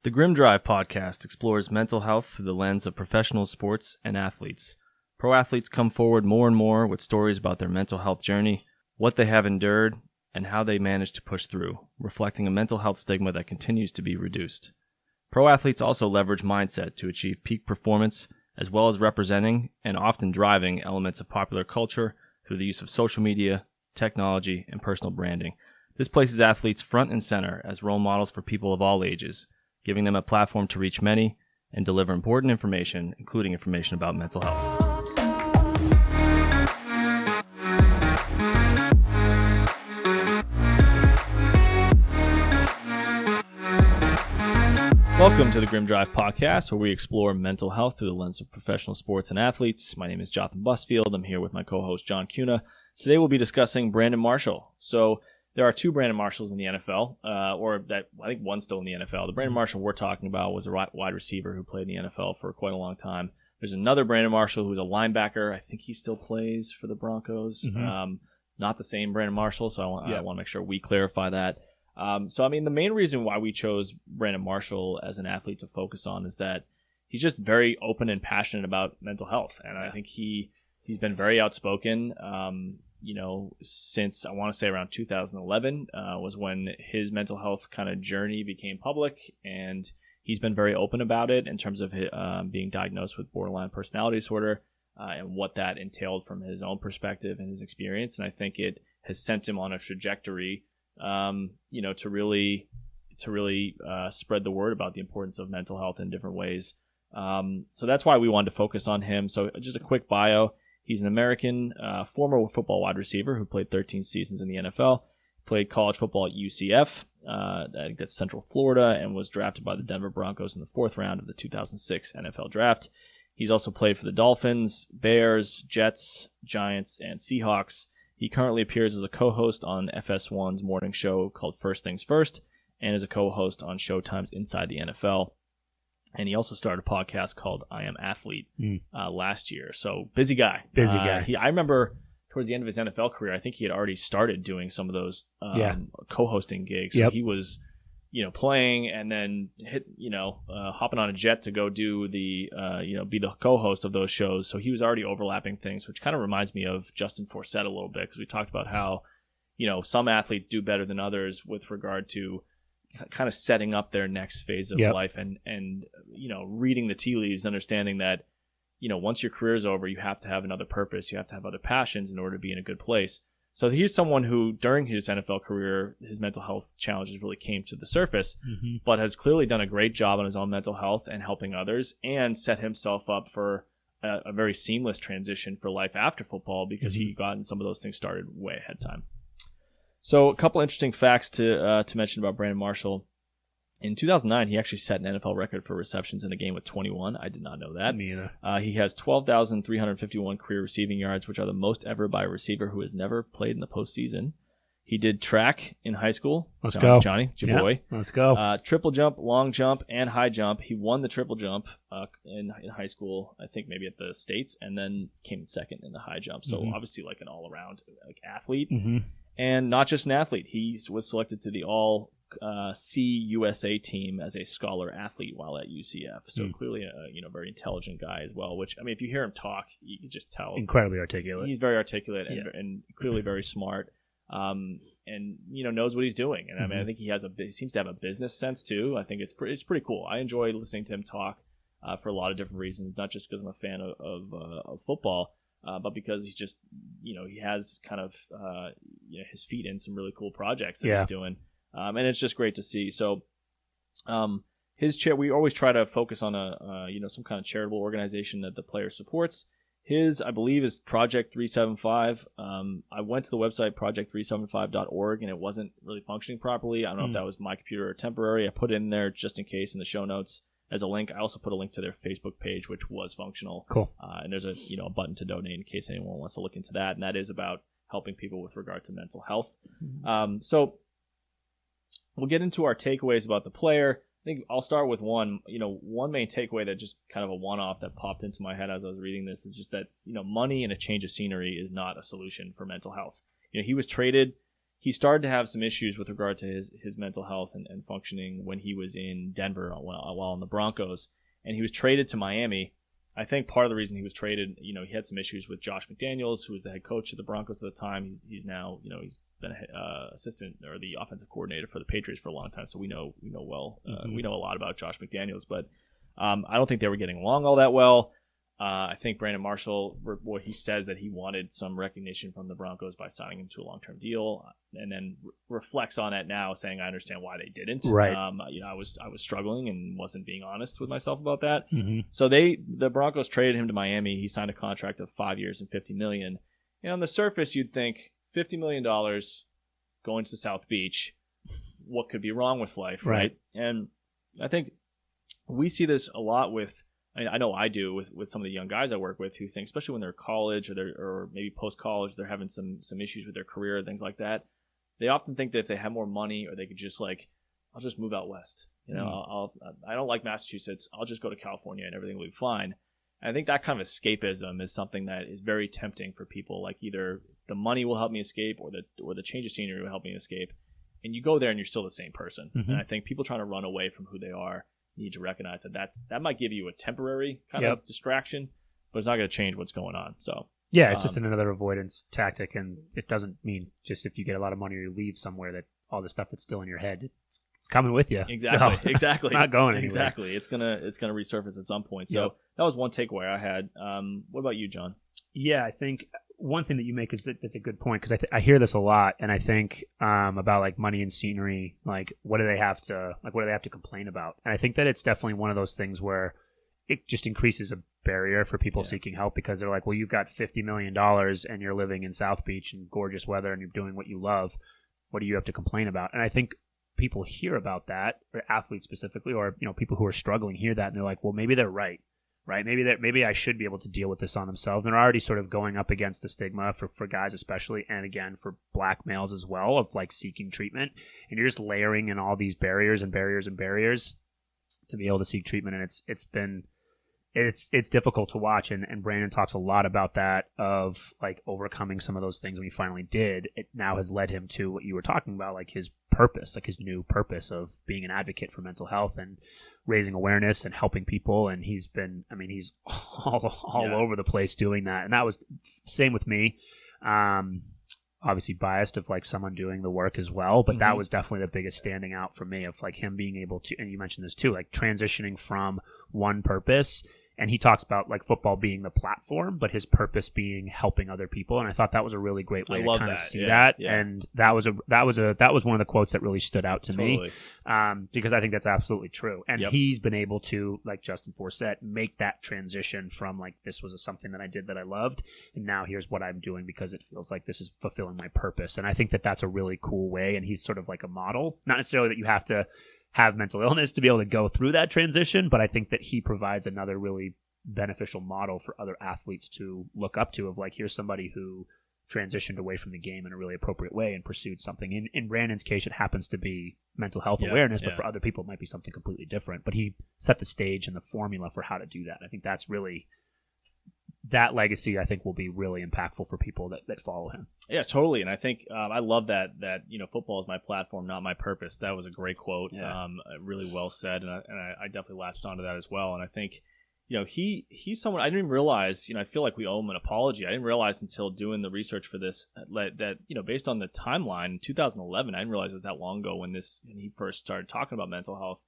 The Grim Drive podcast explores mental health through the lens of professional sports and athletes. Pro athletes come forward more and more with stories about their mental health journey, what they have endured, and how they managed to push through, reflecting a mental health stigma that continues to be reduced. Pro athletes also leverage mindset to achieve peak performance, as well as representing and often driving elements of popular culture through the use of social media, technology, and personal branding. This places athletes front and center as role models for people of all ages, giving them a platform to reach many and deliver important information, including information about mental health. Welcome to the Grim Drive podcast, where we explore mental health through the lens of professional sports and athletes. My name is Jonathan Busfield. I'm here with my co-host, John Cuna. Today we'll be discussing Brandon Marshall. So there are two Brandon Marshalls in the NFL, I think one's still in the NFL. The Brandon Marshall we're talking about was a wide receiver who played in the NFL for quite a long time. There's another Brandon Marshall who's a linebacker. I think he still plays for the Broncos. Not the same Brandon Marshall, so I want to make sure we clarify that. The main reason why we chose Brandon Marshall as an athlete to focus on is that he's just very open and passionate about mental health. And I think he's been very outspoken, since I want to say around 2011 was when his mental health kind of journey became public. And he's been very open about it in terms of being diagnosed with borderline personality disorder and what that entailed from his own perspective and his experience. And I think it has sent him on a trajectory to really spread the word about the importance of mental health in different ways. So that's why we wanted to focus on him. So just a quick bio. He's an American former football wide receiver who played 13 seasons in the NFL, played college football at UCF, I think that's Central Florida, and was drafted by the Denver Broncos in the 4th round of the 2006 NFL Draft. He's also played for the Dolphins, Bears, Jets, Giants, and Seahawks. He currently appears as a co-host on FS1's morning show called First Things First, and as a co-host on Showtime's Inside the NFL. And he also started a podcast called I Am Athlete last year. So busy guy. I remember towards the end of his NFL career, I think he had already started doing some of those co-hosting gigs. So he was, playing and then hopping on a jet to go do the, be the co-host of those shows. So he was already overlapping things, which kind of reminds me of Justin Forsett a little bit, because we talked about how, some athletes do better than others with regard to kind of setting up their next phase of life and reading the tea leaves, understanding that, once your career is over, you have to have another purpose. You have to have other passions in order to be in a good place. So he's someone who, during his NFL career, his mental health challenges really came to the surface, but has clearly done a great job on his own mental health and helping others, and set himself up for a very seamless transition for life after football, because he gotten some of those things started way ahead of time. So a couple interesting facts to mention about Brandon Marshall. In 2009, he actually set an NFL record for receptions in a game with 21. I did not know that. Me either. He has 12,351 career receiving yards, which are the most ever by a receiver who has never played in the postseason. He did track in high school. Let's go. Johnny, your boy. Let's go. Triple jump, long jump, and high jump. He won the triple jump in high school, I think maybe at the States, and then came in second in the high jump. So obviously like an all-around athlete. And not just an athlete. He was selected to the All-CUSA team as a scholar athlete while at UCF. So clearly a very intelligent guy as well, which, if you hear him talk, you can just tell. Incredibly articulate. He's very articulate and clearly very smart, and knows what he's doing. And I think he seems to have a business sense too. I think it's pretty cool. I enjoy listening to him talk for a lot of different reasons, not just because I'm a fan of football, but because he's just, he has kind of, his feet in some really cool projects that he's doing. And it's just great to see. So, we always try to focus on some kind of charitable organization that the player supports. His, I believe, is Project 375. I went to the website project375.org, and it wasn't really functioning properly. I don't know if that was my computer or temporary. I put it in there just in case in the show notes as a link. I also put a link to their Facebook page, which was functional. Cool. And there's a button to donate in case anyone wants to look into that, and that is about helping people with regard to mental health. So we'll get into our takeaways about the player. I think I'll start with one main takeaway that just kind of a one-off that popped into my head as I was reading this is just that, money and a change of scenery is not a solution for mental health. He was traded he started to have some issues with regard to his mental health and functioning when he was in Denver while in the Broncos, and he was traded to Miami. I think part of the reason he was traded, he had some issues with Josh McDaniels, who was the head coach of the Broncos at the time. He's now, he's been assistant or the offensive coordinator for the Patriots for a long time, so we know well. We know a lot about Josh McDaniels, but I don't think they were getting along all that well. I think Brandon Marshall, he says that he wanted some recognition from the Broncos by signing him to a long-term deal, and then reflects on it now, saying, "I understand why they didn't." Right. I was struggling and wasn't being honest with myself about that. Mm-hmm. So the Broncos traded him to Miami. He signed a contract of 5 years and $50 million. And on the surface, you'd think $50 million going to South Beach. What could be wrong with life, right? And I think we see this a lot with. I know I do with some of the young guys I work with who think, especially when they're college or maybe post-college, they're having some issues with their career, things like that. They often think that if they have more money or they could just I'll just move out west. I don't like Massachusetts. I'll just go to California and everything will be fine. And I think that kind of escapism is something that is very tempting for people. Like either the money will help me escape or the change of scenery will help me escape. And you go there and you're still the same person. Mm-hmm. And I think people trying to run away from who they are need to recognize that might give you a temporary kind of distraction, but it's not going to change what's going on. So it's just another avoidance tactic, and it doesn't mean just if you get a lot of money or you leave somewhere that all the stuff that's still in your head it's coming with you. Exactly. So exactly. It's not going anywhere. Exactly. It's gonna resurface at some point. So that was one takeaway I had. What about you, John? Yeah, I think one thing that you make is that's a good point, because I hear this a lot, and I think about like money and scenery, like what do they have to complain about? And I think that it's definitely one of those things where it just increases a barrier for people seeking help, because they're like, well, you've got $50 million and you're living in South Beach in gorgeous weather and you're doing what you love. What do you have to complain about? And I think people hear about that, or athletes specifically, or people who are struggling hear that and they're like, well, maybe they're right? Maybe I should be able to deal with this on themselves. And they're already sort of going up against the stigma for guys especially, and again for black males as well, of like seeking treatment. And you're just layering in all these barriers and barriers and barriers to be able to seek treatment. And it's difficult to watch. And Brandon talks a lot about that, of like overcoming some of those things when he finally did. It now has led him to what you were talking about, like his purpose, like his new purpose of being an advocate for mental health and raising awareness and helping people. And he's all over the place doing that. And that was same with me. Obviously biased of like someone doing the work as well, but that was definitely the biggest standing out for me, of like him being able to, and you mentioned this too, like transitioning from one purpose. And he talks about like football being the platform, but his purpose being helping other people. And I thought that was a really great way to kind of see that. Yeah. And that was one of the quotes that really stood out to me, because I think that's absolutely true. And he's been able to, like Justin Forsett, make that transition from like, this was something that I did that I loved, and now here's what I'm doing because it feels like this is fulfilling my purpose. And I think that that's a really cool way. And he's sort of like a model, not necessarily that you have to have mental illness to be able to go through that transition, but I think that he provides another really beneficial model for other athletes to look up to, of like, here's somebody who transitioned away from the game in a really appropriate way and pursued something. In Brandon's case, it happens to be mental health awareness, but for other people it might be something completely different. But he set the stage and the formula for how to do that. I think that's really, that legacy I think will be really impactful for people that follow him. Yeah, totally. And I think I love that football is my platform, not my purpose. That was a great quote. Really well said. And I definitely latched onto that as well. And I think, he's someone I didn't even realize, I feel like we owe him an apology. I didn't realize until doing the research for this that based on the timeline in 2011, I didn't realize it was that long ago when he first started talking about mental health.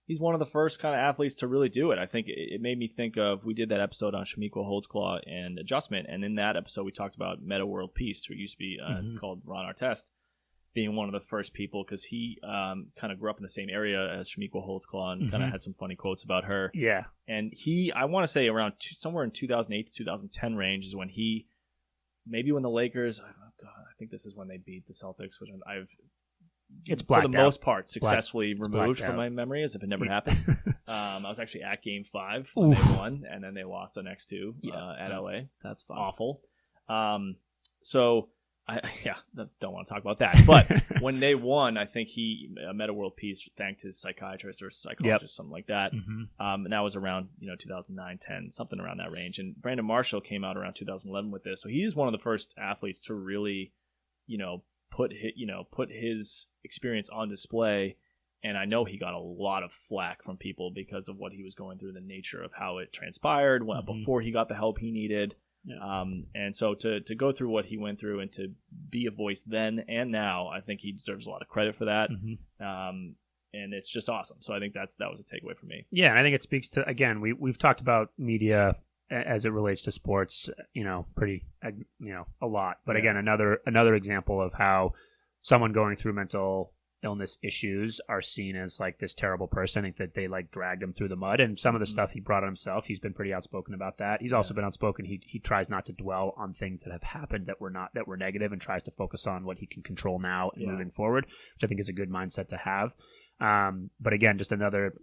He's one of the first kind of athletes to really do it. I think it made me think of, we did that episode on Shamiko Holtzclaw and adjustment, and in that episode we talked about Meta World Peace, who used to be called Ron Artest, being one of the first people, because he kind of grew up in the same area as Shamiko Holtzclaw and kind of had some funny quotes about her. Yeah. And I want to say around somewhere in 2008 to 2010 range is when when the Lakers, I think this is when they beat the Celtics, which it's for the most part successfully removed from my memory, as if it never happened. I was actually at Game 5 when they won, and then they lost the next two at LA. That's awful. So I don't want to talk about that. But when they won, I think Meta World Peace thanked his psychiatrist or psychologist, something like that. And that was around 2009, 10, something around that range. And Brandon Marshall came out around 2011 with this. So he's one of the first athletes to really put his experience on display. And I know he got a lot of flack from people because of what he was going through, the nature of how it transpired before he got the help he needed. Yeah. And so to go through what he went through and to be a voice then and now, I think he deserves a lot of credit for that. And it's just awesome. So I think that was a takeaway for me. Yeah, and I think it speaks to, again, we've talked about media as it relates to sports, pretty, a lot. But again, another example of how someone going through mental illness issues are seen as like this terrible person. I think that they like dragged him through the mud, and some of the stuff he brought on himself, he's been pretty outspoken about that. He's also been outspoken. He tries not to dwell on things that have happened that were negative, and tries to focus on what he can control now and moving forward, which I think is a good mindset to have. But again, just another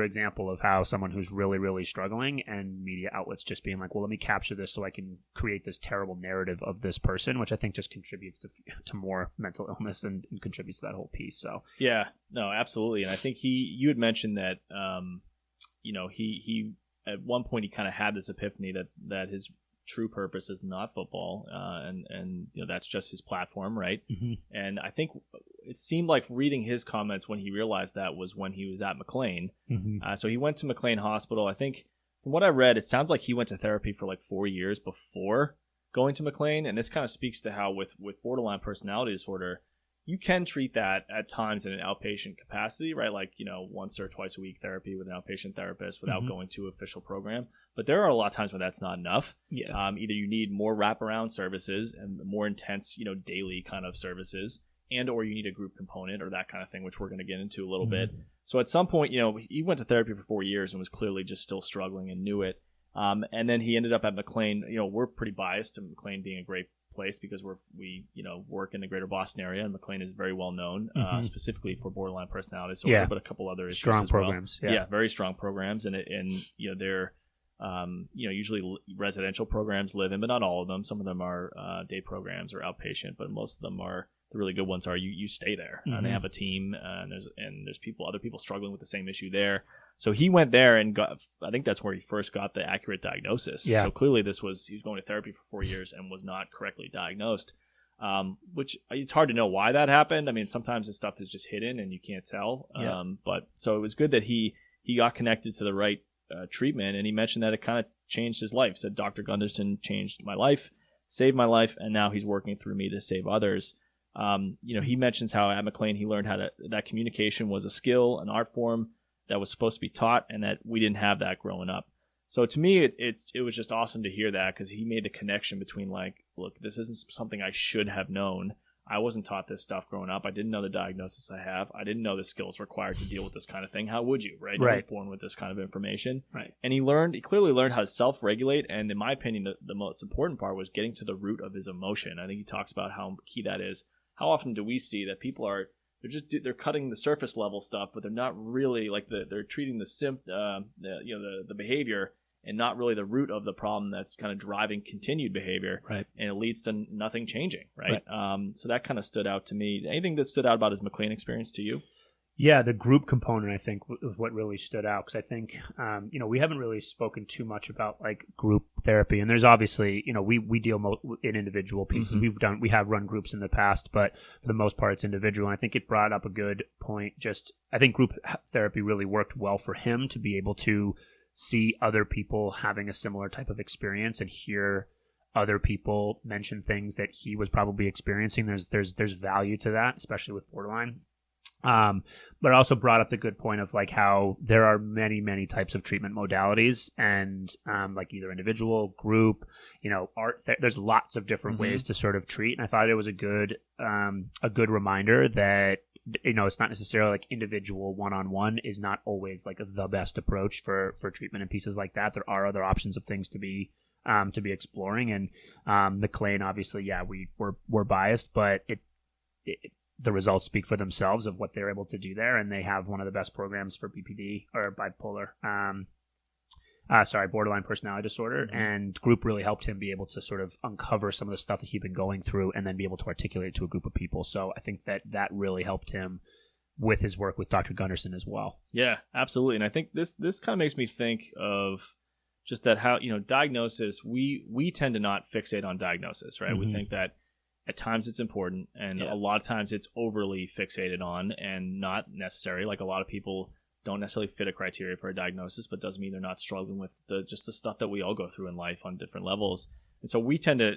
example of how someone who's really, really struggling, and media outlets just being like, well, let me capture this so I can create this terrible narrative of this person, which I think just contributes to more mental illness and contributes to that whole piece. So yeah, no, absolutely. And I think you had mentioned that, he at one point he kind of had this epiphany that his true purpose is not football, and that's just his platform, right? And I think it seemed like reading his comments when he realized that was when he was at McLean. So he went to McLean Hospital. I think from what I read, it sounds like he went to therapy for like 4 years before going to McLean, and this kind of speaks to how with borderline personality disorder, you can treat that at times in an outpatient capacity, right? Like, once or twice a week therapy with an outpatient therapist without going to an official program. But there are a lot of times when that's not enough. Yeah. Either you need more wraparound services and more intense, daily kind of services, and or you need a group component or that kind of thing, which we're going to get into a little bit. So at some point, he went to therapy for 4 years and was clearly just still struggling and knew it. And then he ended up at McLean. We're pretty biased to McLean being a great place because we work in the greater Boston area, and McLean is very well known, specifically for borderline personality disorder, but a couple other issues strong as well. Programs. Yeah, very strong programs, and they're usually residential programs live in, but not all of them. Some of them are day programs or outpatient, but most of them are. The really good ones are you stay there, and they have a team, and there's other people struggling with the same issue there. So he went there and I think that's where he first got the accurate diagnosis. Yeah. So clearly he was going to therapy for 4 years and was not correctly diagnosed, which it's hard to know why that happened. I mean, sometimes this stuff is just hidden and you can't tell. Yeah. But so it was good that he got connected to the right treatment, and he mentioned that it kind of changed his life. He said, Dr. Gunderson changed my life, saved my life, and now he's working through me to save others. He mentions how at McLean he learned that communication was a skill, an art form that was supposed to be taught, and that we didn't have that growing up. So to me, it was just awesome to hear that, because he made the connection between like, look, this isn't something I should have known. I wasn't taught this stuff growing up. I didn't know the diagnosis I have. I didn't know the skills required to deal with this kind of thing. How would you, right? I was born with this kind of information. Right. And he clearly learned how to self-regulate. And in my opinion, the most important part was getting to the root of his emotion. I think he talks about how key that is. How often do we see that people they're cutting the surface level stuff, but they're not really like they're treating the behavior and not really the root of the problem that's kind of driving continued behavior, right? And it leads to nothing changing, right? So that kind of stood out to me. Anything that stood out about his McLean experience to you? Yeah, the group component, I think, was what really stood out, because I think, we haven't really spoken too much about like group therapy, and there's obviously, we deal in individual pieces. We have run groups in the past, but for the most part, it's individual. And I think it brought up a good point. I think group therapy really worked well for him to be able to see other people having a similar type of experience and hear other people mention things that he was probably experiencing. There's value to that, especially with borderline. But it also brought up the good point of like how there are many, many types of treatment modalities, and like either individual, group, art. There's lots of different ways to sort of treat. And I thought it was a good reminder that it's not necessarily like individual one-on-one is not always like the best approach for treatment and pieces like that. There are other options of things to be exploring. And McLean, obviously, we're biased, but the results speak for themselves of what they're able to do there, and they have one of the best programs for BPD or bipolar, borderline personality disorder, and group really helped him be able to sort of uncover some of the stuff that he'd been going through and then be able to articulate it to a group of people. So I think that really helped him with his work with Dr. Gunderson as well. Yeah, absolutely. And I think this kind of makes me think of just that how, diagnosis, we tend to not fixate on diagnosis, right? We think that At times it's important, and a lot of times it's overly fixated on and not necessary. Like a lot of people don't necessarily fit a criteria for a diagnosis, but doesn't mean they're not struggling with just the stuff that we all go through in life on different levels. And so we tend to,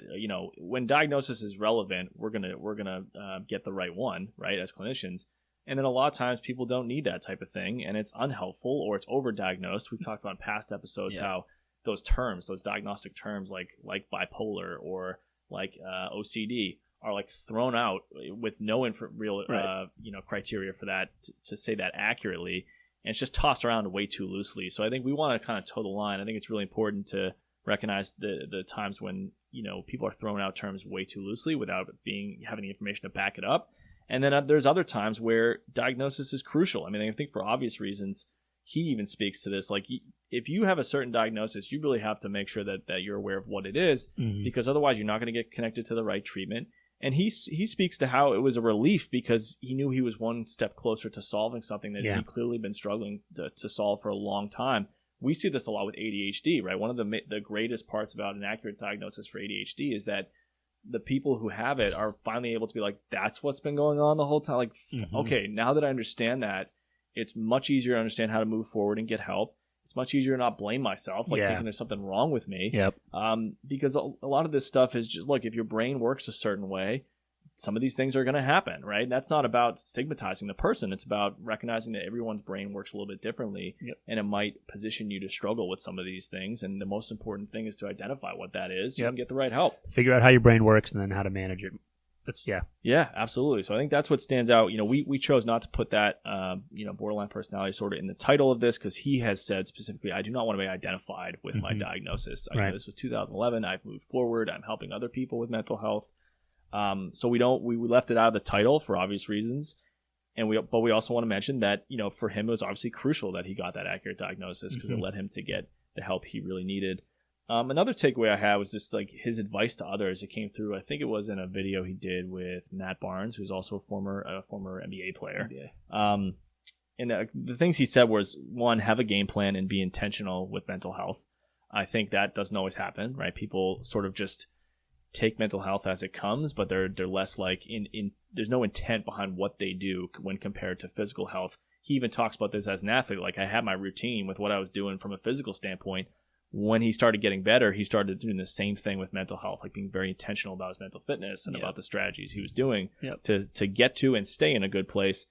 when diagnosis is relevant, we're gonna get the right one, right, as clinicians. And then a lot of times people don't need that type of thing, and it's unhelpful or it's overdiagnosed. We've talked about in past episodes how those terms, those diagnostic terms like bipolar or like OCD are like thrown out with no real criteria for that to say that accurately. And it's just tossed around way too loosely. So I think we want to kind of toe the line. I think it's really important to recognize the times when, people are throwing out terms way too loosely without having the information to back it up. And then there's other times where diagnosis is crucial. I mean, I think for obvious reasons, he even speaks to this. Like, if you have a certain diagnosis, you really have to make sure that you're aware of what it is, because otherwise you're not going to get connected to the right treatment. And he speaks to how it was a relief because he knew he was one step closer to solving something that he'd clearly been struggling to solve for a long time. We see this a lot with ADHD, right? One of the greatest parts about an accurate diagnosis for ADHD is that the people who have it are finally able to be like, that's what's been going on the whole time. Like, okay, now that I understand that, it's much easier to understand how to move forward and get help. It's much easier to not blame myself, thinking there's something wrong with me. Yep. Because a lot of this stuff is just, look, if your brain works a certain way, some of these things are going to happen, right? And that's not about stigmatizing the person. It's about recognizing that everyone's brain works a little bit differently, and it might position you to struggle with some of these things. And the most important thing is to identify what that is so you can get the right help. Figure out how your brain works and then how to manage it. Yeah, absolutely. So I think that's what stands out. We chose not to put that, borderline personality disorder in the title of this because he has said specifically, I do not want to be identified with my diagnosis. This was 2011. I've moved forward. I'm helping other people with mental health. So we left it out of the title for obvious reasons. But we also want to mention that, for him, it was obviously crucial that he got that accurate diagnosis because it led him to get the help he really needed. Another takeaway I had was just like his advice to others. It came through, I think it was in a video he did with Matt Barnes, who's also a former NBA player. And the things he said was, one, have a game plan and be intentional with mental health. I think that doesn't always happen, right? People sort of just take mental health as it comes, but they're less like there's no intent behind what they do when compared to physical health. He even talks about this as an athlete. Like, I had my routine with what I was doing from a physical standpoint. When he started getting better, he started doing the same thing with mental health, like being very intentional about his mental fitness and about the strategies he was doing to get to and stay in a good place.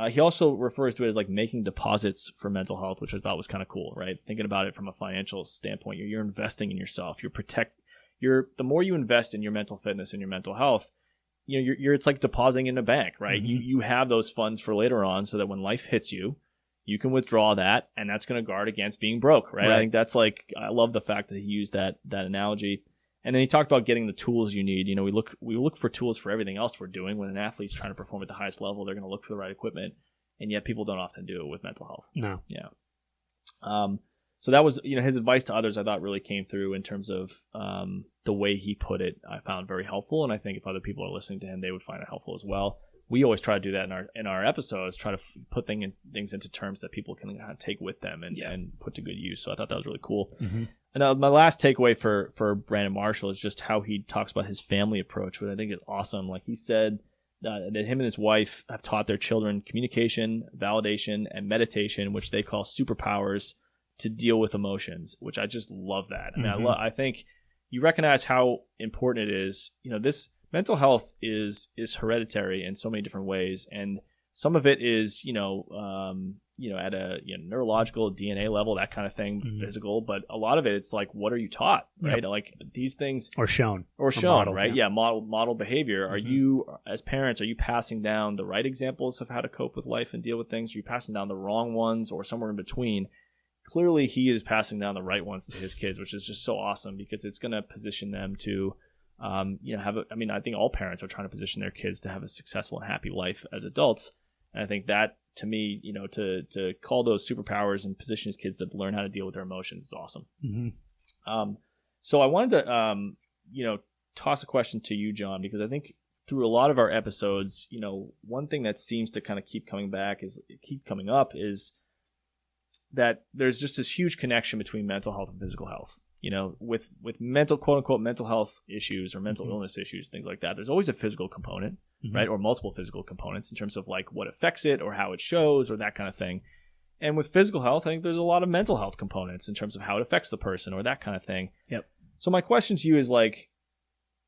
He also refers to it as like making deposits for mental health, which I thought was kind of cool, right? Thinking about it from a financial standpoint, you're investing in yourself. The more you invest in your mental fitness and your mental health, it's like depositing in a bank, right? You have those funds for later on, so that when life hits you, you can withdraw that, and that's going to guard against being broke, right? I think that's I love the fact that he used that analogy. And then he talked about getting the tools you need. We look for tools for everything else we're doing. When an athlete's trying to perform at the highest level, they're going to look for the right equipment, and yet people don't often do it with mental health. No. Yeah. So that was, his advice to others, I thought really came through in terms of the way he put it. I found very helpful, and I think if other people are listening to him, they would find it helpful as well. We always try to do that in our episodes, try to put things into terms that people can take with them and put to good use. So I thought that was really cool. And my last takeaway for Brandon Marshall is just how he talks about his family approach, which I think is awesome. Like he said that him and his wife have taught their children communication, validation, and meditation, which they call superpowers to deal with emotions, which I just love that. I mean, I think you recognize how important it is. This mental health is hereditary in so many different ways, and some of it is at a neurological DNA level, that kind of thing, physical, but a lot of it's like, what are you taught, right? Like these things or shown, modeled, right? Model behavior. Are you, as parents, are you passing down the right examples of how to cope with life and deal with things? Are you passing down the wrong ones, or somewhere in between? Clearly he is passing down the right ones to his kids, which is just so awesome, because it's going to position them to I think all parents are trying to position their kids to have a successful and happy life as adults. And I think that, to me, to call those superpowers and position his kids to learn how to deal with their emotions is awesome. So I wanted to, toss a question to you, John, because I think through a lot of our episodes, one thing that seems to kind of keep coming up is that there's just this huge connection between mental health and physical health. with mental, quote unquote, mental health issues or mental illness issues, things like that, there's always a physical component, right? Or multiple physical components in terms of like what affects it or how it shows or that kind of thing. And with physical health, I think there's a lot of mental health components in terms of how it affects the person or that kind of thing. Yep. So my question to you is like,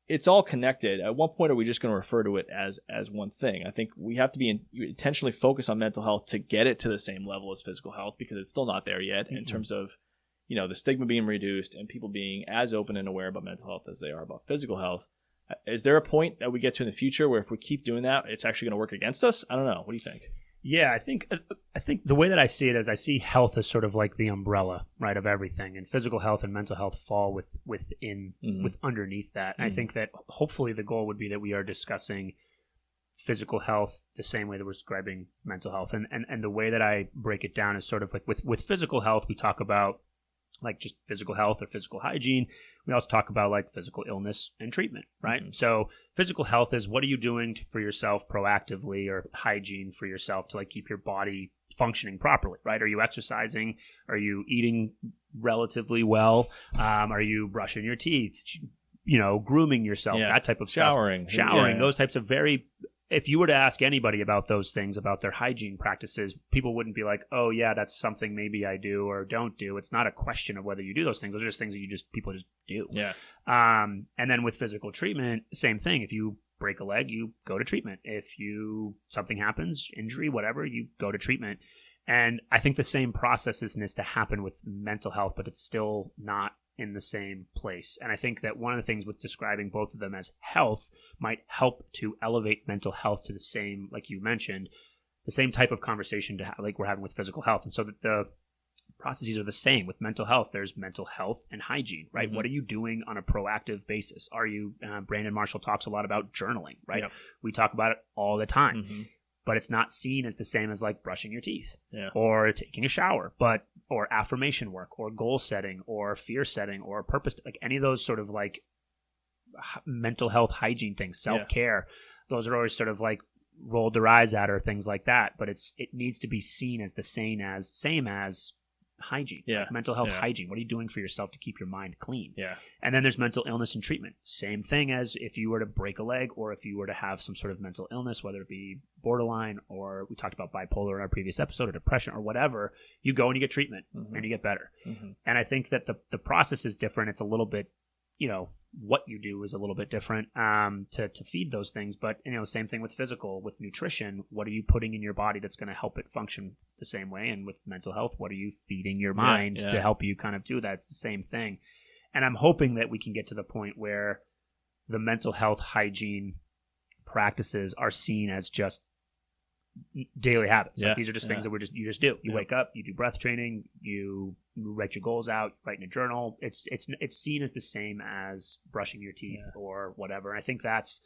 it's all connected. At what point are we just going to refer to it as one thing? I think we have to be intentionally focused on mental health to get it to the same level as physical health, because it's still not there yet in terms of, the stigma being reduced and people being as open and aware about mental health as they are about physical health. Is there a point that we get to in the future where if we keep doing that, it's actually going to work against us? I don't know. What do you think? Yeah, I think the way that I see it is I see health as sort of like the umbrella, right, of everything, and physical health and mental health fall within with underneath that. And I think that hopefully the goal would be that we are discussing physical health the same way that we're describing mental health. And the way that I break it down is sort of like with physical health, we talk about like just physical health or physical hygiene. We also talk about like physical illness and treatment, right? So physical health is what are you doing for yourself proactively, or hygiene for yourself to like keep your body functioning properly, right? Are you exercising? Are you eating relatively well? Are you brushing your teeth? Grooming yourself, that type of showering, stuff. Those types of very. If you were to ask anybody about those things, about their hygiene practices, people wouldn't be like, oh, yeah, that's something maybe I do or don't do. It's not a question of whether you do those things. Those are just things that people just do. Yeah. And then with physical treatment, same thing. If you break a leg, you go to treatment. If something happens, injury, whatever, you go to treatment. And I think the same process needs to happen with mental health, but it's still not in the same place. And I think that one of the things with describing both of them as health might help to elevate mental health to the same, like you mentioned, the same type of conversation like we're having with physical health. And so that the processes are the same. With mental health, there's mental health and hygiene, right? What are you doing on a proactive basis? Are you, Brandon Marshall talks a lot about journaling, right? Yep. We talk about it all the time. But it's not seen as the same as like brushing your teeth or taking a shower, or affirmation work or goal setting or fear setting or purpose, like any of those sort of like mental health hygiene things, self-care. Those are always sort of like rolled their eyes at or things like that. But it needs to be seen as the same as hygiene, like mental health hygiene. What are you doing for yourself to keep your mind clean? And then there's mental illness and treatment. Same thing as if you were to break a leg or if you were to have some sort of mental illness, whether it be borderline or we talked about bipolar in our previous episode, or depression or whatever. You go and you get treatment and you get better. And I think that the process is different. It's a little bit, what you do is a little bit different to feed those things. But, same thing with physical, with nutrition. What are you putting in your body that's going to help it function the same way? And with mental health, what are you feeding your mind to help you kind of do that? It's the same thing. And I'm hoping that we can get to the point where the mental health hygiene practices are seen as just daily habits. Like these are just things that you just do. You wake up, you do breath training, you write your goals out, write in a journal. It's seen as the same as brushing your teeth or whatever. And I think that's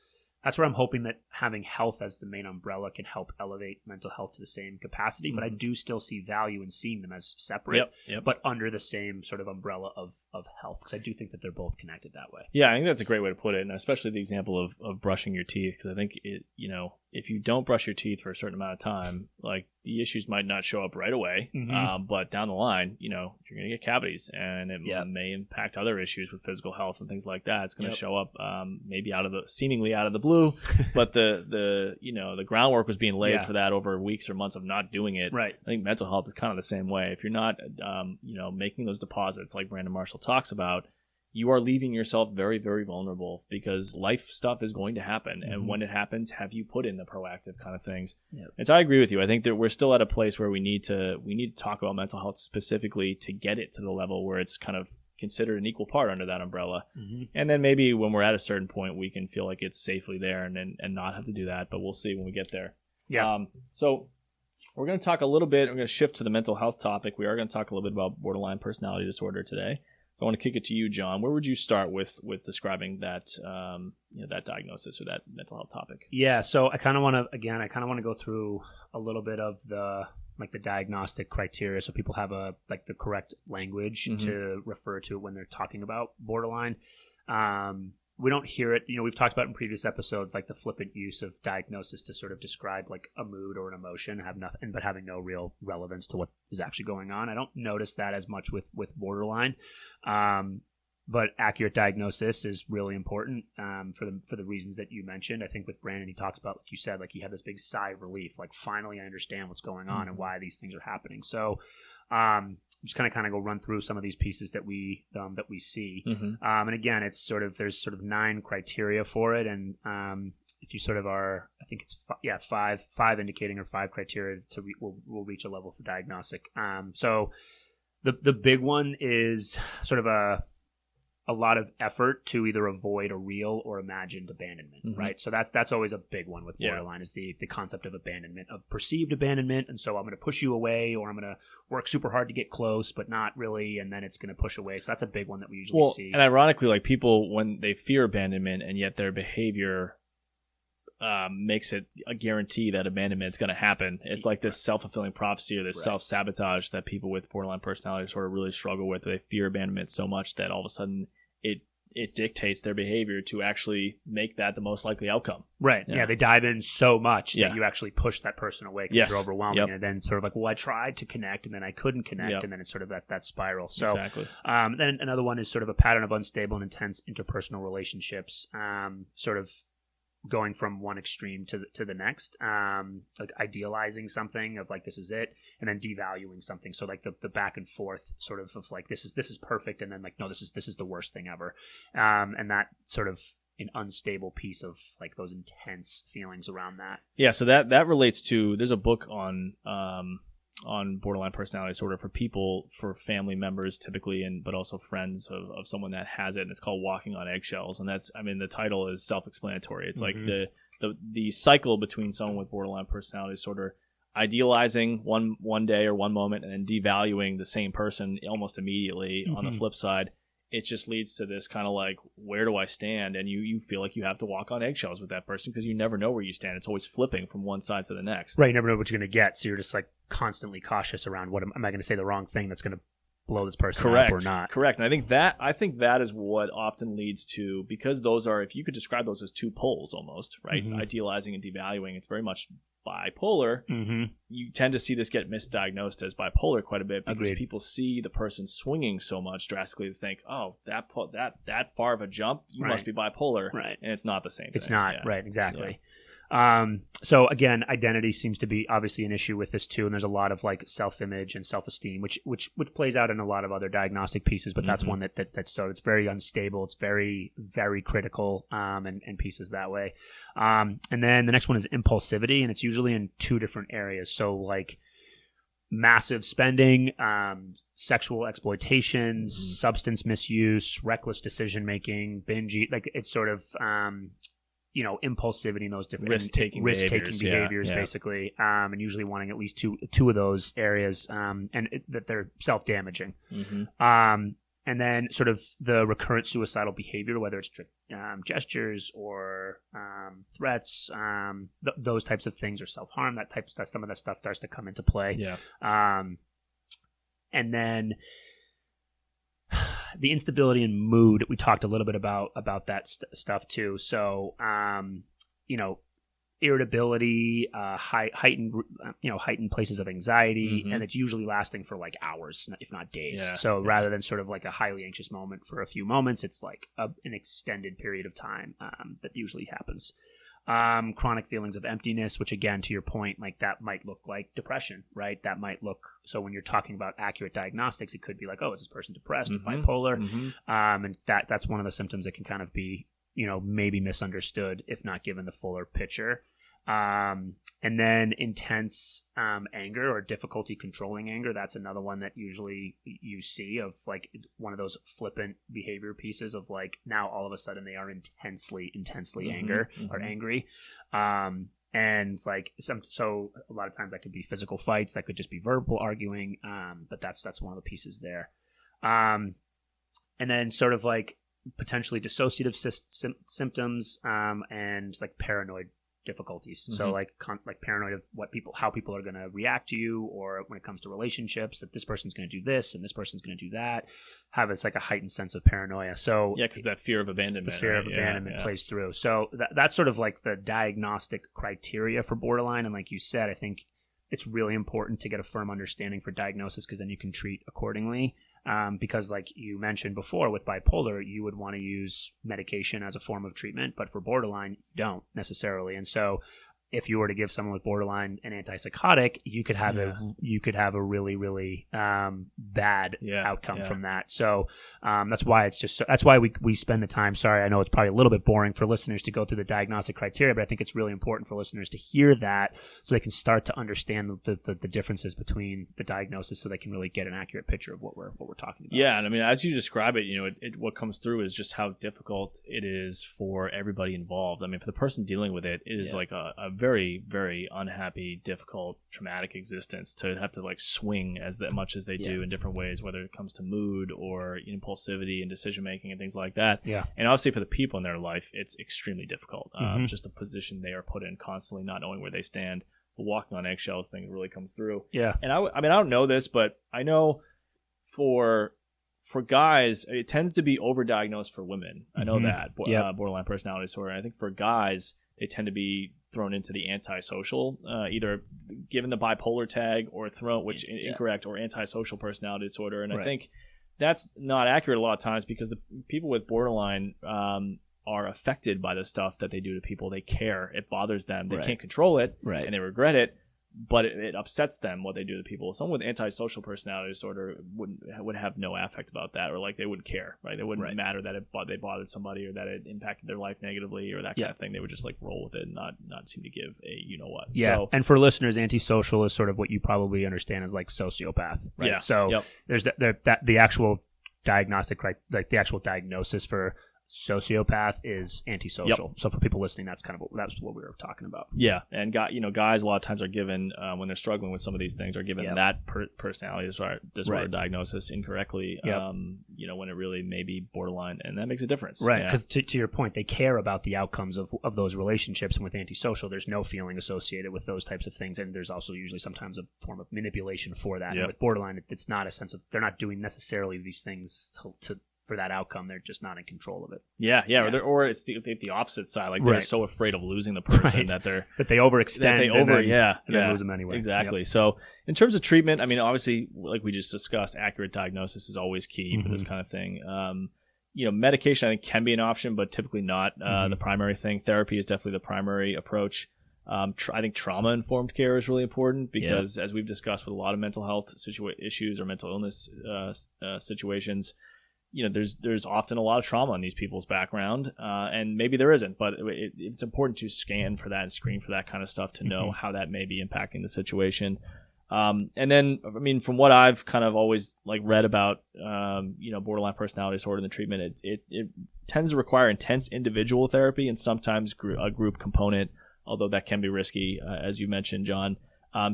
where I'm hoping that having health as the main umbrella can help elevate mental health to the same capacity. But I do still see value in seeing them as separate, but under the same sort of umbrella of health, because I do think that they're both connected that way. Yeah, I think that's a great way to put it, and especially the example of brushing your teeth, because I think if you don't brush your teeth for a certain amount of time, like the issues might not show up right away, but down the line, you're going to get cavities, and it may impact other issues with physical health and things like that. It's going to show up maybe seemingly out of the blue, but the groundwork was being laid for that over weeks or months of not doing it. Right. I think mental health is kind of the same way. If you're not making those deposits like Brandon Marshall talks about, you are leaving yourself very, very vulnerable, because life stuff is going to happen. And when it happens, have you put in the proactive kind of things? And so I agree with you. I think that we're still at a place where we need to talk about mental health specifically to get it to the level where it's kind of considered an equal part under that umbrella. And then maybe when we're at a certain point, we can feel like it's safely there and not have to do that. But we'll see when we get there. So we're going to talk a little bit. We're going to shift to the mental health topic. We are going to talk a little bit about borderline personality disorder today. I want to kick it to you, John. Where would you start with describing that that diagnosis or that mental health topic? Yeah, so I kind of want to go through a little bit of the diagnostic criteria, so people have the correct language to refer to when they're talking about borderline. We don't hear it. We've talked about in previous episodes, like the flippant use of diagnosis to sort of describe like a mood or an emotion, but having no real relevance to what is actually going on. I don't notice that as much with borderline. But accurate diagnosis is really important for the reasons that you mentioned. I think with Brandon, he talks about, like you said, like he had this big sigh of relief, like finally I understand what's going on and why these things are happening. So just kind of go run through some of these pieces that we see. And again, it's there's 9 criteria for it, and if you are, I think it's five indicating or 5 criteria to will reach a level for diagnostic. So the big one is sort of a lot of effort to either avoid a real or imagined abandonment, right? So that's always a big one with borderline is the concept of abandonment, of perceived abandonment. And so I'm going to push you away, or I'm going to work super hard to get close, but not really, and then it's going to push away. So that's a big one that we usually see. And ironically, like people, when they fear abandonment and yet their behavior makes it a guarantee that abandonment is going to happen. It's like this self-fulfilling prophecy or this self-sabotage that people with borderline personality disorder really struggle with. They fear abandonment so much that all of a sudden it dictates their behavior to actually make that the most likely outcome. Right. Yeah. They dive in so much that you actually push that person away because they're overwhelming. And then sort of like, well, I tried to connect and then I couldn't connect. And then it's sort of that spiral. So then another one is sort of a pattern of unstable and intense interpersonal relationships, sort of going from one extreme to the next, like idealizing something of like, this is it, and then devaluing something. So like the back and forth sort of like, this is perfect. And then like, no, this is the worst thing ever. And that sort of an unstable piece of like those intense feelings around that. Yeah. So that relates to, there's a book on borderline personality disorder for people, for family members typically, but also friends of someone that has it, and it's called Walking on Eggshells. And that's, I mean, the title is self-explanatory. It's like the cycle between someone with borderline personality disorder idealizing one day or one moment and then devaluing the same person almost immediately. On the flip side, it just leads to this kind of like, where do I stand? And you feel like you have to walk on eggshells with that person because you never know where you stand. It's always flipping from one side to the next. Right. You never know what you're going to get. So you're just like constantly cautious around am I going to say the wrong thing that's going to blow this person up or not? Correct. And I think that is what often leads to, because those are, if you could describe those as 2 poles almost, right? Idealizing and devaluing. It's very much bipolar. You tend to see this get misdiagnosed as bipolar quite a bit because people see the person swinging so much drastically to think, oh, that far of a jump, you must be bipolar. Right. And it's not the same thing. It's not. Yeah. Right. Exactly. So again, identity seems to be obviously an issue with this too, and there's a lot of like self-image and self-esteem, which plays out in a lot of other diagnostic pieces, but that's one that's so it's very unstable, it's very, very critical, and pieces that way. And then the next one is impulsivity, and it's usually in 2 different areas. So like massive spending, sexual exploitations, substance misuse, reckless decision making, binge eat, like it's sort of impulsivity in those different risk-taking behaviors basically, and usually wanting at least two of those areas, and that they're self-damaging. And then sort of the recurrent suicidal behavior, whether it's gestures or threats, those types of things, or self-harm, that type of stuff, some of that stuff starts to come into play. And then the instability in mood, we talked a little bit about that stuff too. So, irritability, heightened places of anxiety, and it's usually lasting for like hours, if not days. So rather than sort of like a highly anxious moment for a few moments, it's like an extended period of time that usually happens. Chronic feelings of emptiness, which again, to your point, like that might look like depression, right? That might look, so when you're talking about accurate diagnostics, it could be like, oh, is this person depressed, bipolar? And that's one of the symptoms that can kind of be, maybe misunderstood if not given the fuller picture. And then intense anger or difficulty controlling anger. That's another one that usually you see of like one of those flippant behavior pieces of like now all of a sudden they are intensely or angry. And like so a lot of times that could be physical fights, that could just be verbal arguing. But that's one of the pieces there. And then sort of like potentially dissociative symptoms, and like paranoid difficulties. So like paranoid of how people are going to react to you, or when it comes to relationships, that this person's going to do this and this person's going to do that. It's like a heightened sense of paranoia. So because that fear of abandonment, plays through. So that's sort of like the diagnostic criteria for borderline. And like you said, I think it's really important to get a firm understanding for diagnosis, because then you can treat accordingly. Because like you mentioned before with bipolar, you would want to use medication as a form of treatment, but for borderline, you don't necessarily. And so if you were to give someone with borderline an antipsychotic, you could have a really, really bad outcome from that. So that's why that's why we spend the time. Sorry, I know it's probably a little bit boring for listeners to go through the diagnostic criteria, but I think it's really important for listeners to hear that so they can start to understand the differences between the diagnosis, so they can really get an accurate picture of what we're talking about. Yeah, and I mean, as you describe it, what comes through is just how difficult it is for everybody involved. I mean, for the person dealing with it, it is like a very, very unhappy, difficult, traumatic existence to have to like swing as much as they do in different ways, whether it comes to mood or impulsivity and decision making and things like that. Yeah. And obviously for the people in their life, it's extremely difficult. Just the position they are put in, constantly not knowing where they stand. The walking on eggshells thing really comes through. Yeah. And I mean, I don't know this, but I know for guys, it tends to be overdiagnosed for women. I know that borderline personality disorder. I think for guys, they tend to be thrown into the antisocial, either given the bipolar tag or thrown, which incorrect, or antisocial personality disorder. And I think that's not accurate a lot of times because the people with borderline are affected by the stuff that they do to people. They care. It bothers them. They can't control it, and they regret it. But it upsets them what they do to people. Someone with antisocial personality disorder would have no affect about that, or like they wouldn't care, right? It wouldn't matter that they bothered somebody or that it impacted their life negatively or that kind of thing. They would just like roll with it and not seem to give a what. Yeah. So, and for listeners, antisocial is sort of what you probably understand as like sociopath, right? Yeah. So there's the actual diagnostic, right? Like the actual diagnosis for sociopath is antisocial. So for people listening, that's what we were talking about. Yeah, and guys a lot of times are given when they're struggling with some of these things are given that personality disorder diagnosis incorrectly. When it really may be borderline, and that makes a difference. Right, because to your point, they care about the outcomes of those relationships, and with antisocial, there's no feeling associated with those types of things, and there's also usually sometimes a form of manipulation for that. And with borderline, it's not a sense of they're not doing necessarily these things to for that outcome. They're just not in control of it. Yeah. Or it's the opposite side. Like they're so afraid of losing the person that they overextend. And then lose them anyway. Exactly. So in terms of treatment, I mean, obviously, like we just discussed, accurate diagnosis is always key for this kind of thing. Medication I think can be an option, but typically not the primary thing. Therapy is definitely the primary approach. I think trauma-informed care is really important because, as we've discussed with a lot of mental health issues or mental illness situations, there's often a lot of trauma in these people's background, and maybe there isn't, but it's important to scan for that and screen for that kind of stuff to know how that may be impacting the situation. And then, I mean, from what I've kind of always like read about, borderline personality disorder and the treatment, it tends to require intense individual therapy and sometimes a group component, although that can be risky, as you mentioned, John.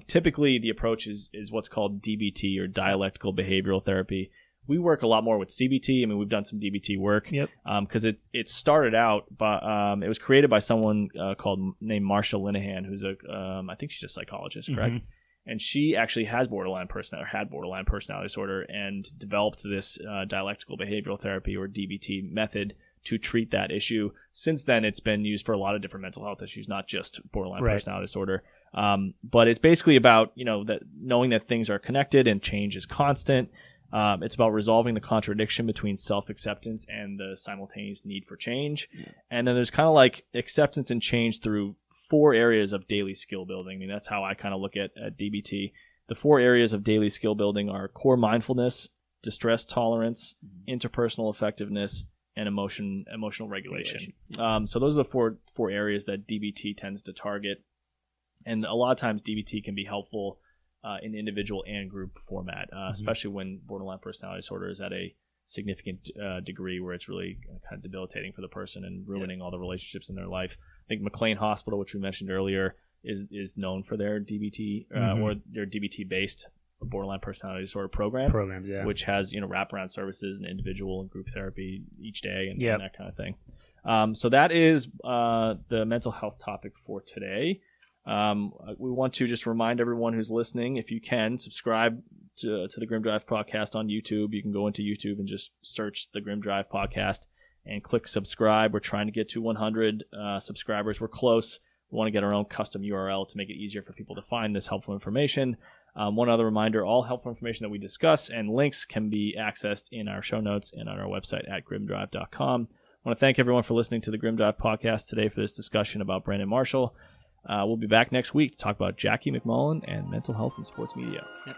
Typically, the approach is what's called DBT, or dialectical behavioral therapy. We work a lot more with CBT. I mean, we've done some DBT work because it started out by it was created by someone named Marsha Linehan, who's I think she's a psychologist, correct? And she actually had borderline personality disorder and developed this dialectical behavioral therapy, or DBT method, to treat that issue. Since then, it's been used for a lot of different mental health issues, not just borderline personality disorder. But it's basically about that knowing that things are connected and change is constant. It's about resolving the contradiction between self-acceptance and the simultaneous need for change. And then there's kind of like acceptance and change through 4 areas of daily skill building. I mean, that's how I kind of look at DBT. The 4 areas of daily skill building are core mindfulness, distress tolerance, interpersonal effectiveness, and emotional regulation. So those are the four areas that DBT tends to target. And a lot of times DBT can be helpful in individual and group format, especially when borderline personality disorder is at a significant degree where it's really kind of debilitating for the person and ruining all the relationships in their life. I think McLean Hospital, which we mentioned earlier, is known for their DBT or their DBT-based borderline personality disorder programs, which has wraparound services and individual and group therapy each day and that kind of thing. So that is the mental health topic for today. We want to just remind everyone who's listening, if you can, subscribe to the Grim Drive podcast on YouTube. You can go into YouTube and just search the Grim Drive podcast and click subscribe. We're trying to get to 100 subscribers. We're close. We want to get our own custom URL to make it easier for people to find this helpful information. One other reminder, all helpful information that we discuss and links can be accessed in our show notes and on our website at grimdrive.com. I want to thank everyone for listening to the Grim Drive podcast today for this discussion about Brandon Marshall. We'll be back next week to talk about Jackie McMullen and mental health in sports media. Yep.